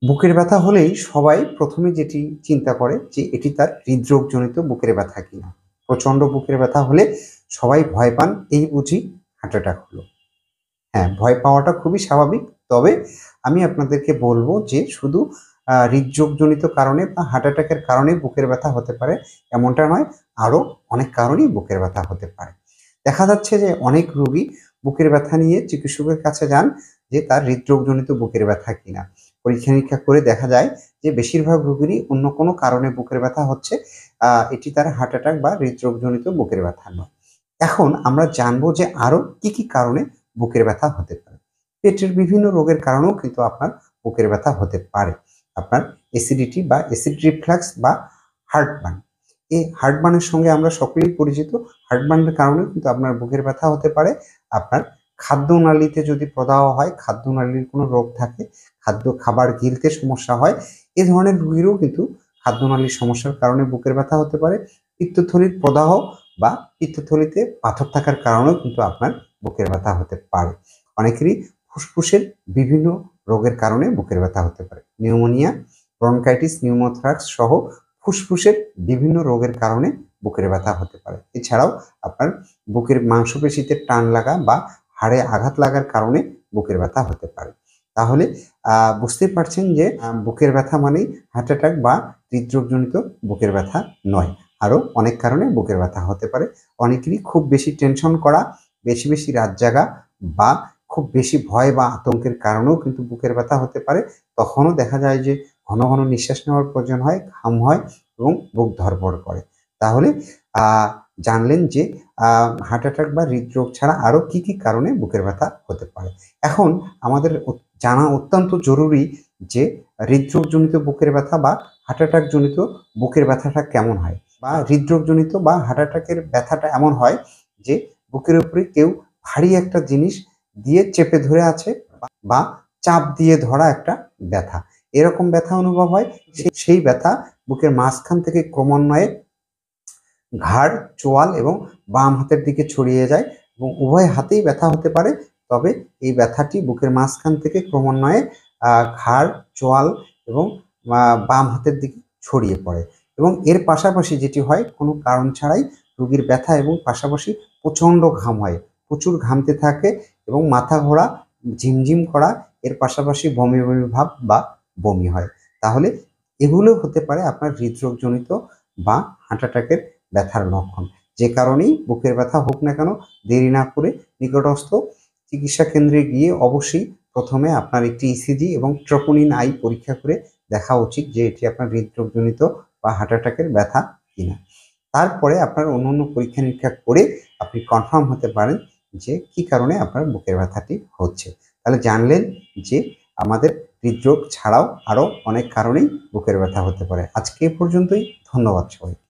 বুকের ব্যথা হলেই সবাই প্রথমে যেটি চিন্তা করে যে এটি তার হৃদরোগজনিত বুকের ব্যথা কিনা। প্রচণ্ড বুকের ব্যথা হলে সবাই ভয় পান, এই বুঝি হার্ট অ্যাটাক হলো। হ্যাঁ, ভয় পাওয়াটা খুবই স্বাভাবিক। তবে আমি আপনাদেরকে বলব যে শুধু হৃদরোগজনিত কারণে বা হার্ট অ্যাটাকের কারণে বুকের ব্যথা হতে পারে এমনটা নয়, আরও অনেক কারণেই বুকের ব্যথা হতে পারে। দেখা যাচ্ছে যে অনেক রোগী বুকের ব্যথা নিয়ে চিকিৎসকের কাছে যান যে তার হৃদরোগজনিত বুকের ব্যথা কিনা। পরীক্ষা-নিরীক্ষা করে দেখা যায় যে বেশিরভাগ রোগীরই অন্য কোনো কারণে বুকের ব্যথা হচ্ছে। এটি তার হার্ট অ্যাটাক বা হৃদরোগজনিত বুকের ব্যথা নয়। এখন আমরা জানবো যে আরো কি কারণে বুকের ব্যথা হতে পারে। পেটের বিভিন্ন রোগের কারণেও কিন্তু আপনার বুকের ব্যথা হতে পারে। আপনার অ্যাসিডিটি বা অ্যাসিড রিফ্লাক্স বা হার্টবার্ন। এই হার্টবার্নের সঙ্গে আমরা সকলেই পরিচিত। হার্টবার্নের কারণেও কিন্তু আপনার বুকের ব্যথা হতে পারে। আপনার খাদ্যনালীতে যদি প্রদাহ হয়, খাদ্যনালীর কোনো রোগ থাকে, খাবার গিলতে সমস্যা হয়, এ ধরনের রোগীরও কিন্তু খাদ্যনালীর সমস্যার কারণে বুকের ব্যথা হতে পারে। পিত্তথলির প্রদাহ বা পিত্তথলিতে পাথর থাকার কারণেও কিন্তু আপনার বুকের ব্যথা হতে পারে। অনেকেরই ফুসফুসের বিভিন্ন রোগের কারণে বুকের ব্যথা হতে পারে। নিউমোনিয়া, ব্রঙ্কাইটিস, নিউমোথ্রাক্স সহ ফুসফুসের বিভিন্ন রোগের কারণে বুকের ব্যথা হতে পারে। এছাড়াও আপনার বুকের মাংসপেশিতে টান লাগা বা হাড়ে আঘাত লাগার কারণে বুকের ব্যথা হতে পারে। তাহলে বুঝতেই পারছেন যে বুকের ব্যথা মানেই হার্ট অ্যাটাক বা হৃদরোগজনিত বুকের ব্যথা নয়। আরও অনেক কারণে বুকের ব্যথা হতে পারে। অনেকেরই খুব বেশি টেনশন করা, বেশি রাত জাগা বা খুব বেশি ভয় বা আতঙ্কের কারণেও কিন্তু বুকের ব্যথা হতে পারে। তখনও দেখা যায় যে ঘন নিঃশ্বাস নেওয়ার প্রয়োজন হয়, ঘাম হয় এবং বুক ধড়ফড় করে। তাহলে আ জানলেন যে হার্ট অ্যাটাক বা হৃদরোগ ছাড়া আরও কি কারণে বুকের ব্যথা হতে পারে। এখন আমাদের জানা অত্যন্ত জরুরি যে হৃদরোগজনিত বুকের ব্যথা বা হার্ট অ্যাটাক জনিত বুকের ব্যথাটা কেমন হয়? বা হৃদরোগজনিত বা হার্ট অ্যাটাকের ব্যথাটা এমন হয় যে বুকের উপরে কেউ ভারী একটা জিনিস দিয়ে চেপে ধরে আছে বা চাপ দিয়ে ধরা একটা ব্যথা। এরকম ব্যথা অনুভব হয়। সেই ব্যথা বুকের মাঝখান থেকে ক্রমান্বয়ে ঘাড়, চোয়াল এবং বাম হাতের দিকে ছড়িয়ে যায় এবং উভয় হাতেই ব্যথা হতে পারে। তবে এই ব্যথাটি বুকের মাঝখান থেকে ক্রমান্বয়ে ঘাড়, চোয়াল এবং বাম হাতের দিকে ছড়িয়ে পড়ে এবং এর পাশাপাশি যেটি হয় কোনো কারণ ছাড়াই রোগীর ব্যথা এবং পাশাপাশি প্রচণ্ড ঘাম হয়। প্রচুর ঘামতে থাকে এবং মাথা ঘোরা, ঝিমঝিম করা, এর পাশাপাশি বমি ভাব বা বমি হয়। তাহলে এগুলো হতে পারে আপনার হৃদরোগজনিত বা হার্ট অ্যাটাকের ব্যথার লক্ষণ। যে কারণেই বুকের ব্যথা হোক না কেন, দেরি না করে নিকটস্থ চিকিৎসা কেন্দ্রে গিয়ে অবশ্যই প্রথমে আপনার একটি ইসিজি এবং ট্রোপোনিন আই পরীক্ষা করে দেখা উচিত যে এটি আপনার হৃদরোগজনিত বা হার্ট অ্যাটাকের ব্যথা কিনা। তারপরে আপনার অন্যান্য পরীক্ষা-নিরীক্ষা করে আপনি কনফার্ম হতে পারেন যে কি কারণে আপনার বুকের ব্যথাটি হচ্ছে। তাহলে জানলেন যে আমাদের হৃদরোগ ছাড়াও আরও অনেক কারণেই বুকের ব্যথা হতে পারে। আজকে এ পর্যন্তই। ধন্যবাদ সবাইকে।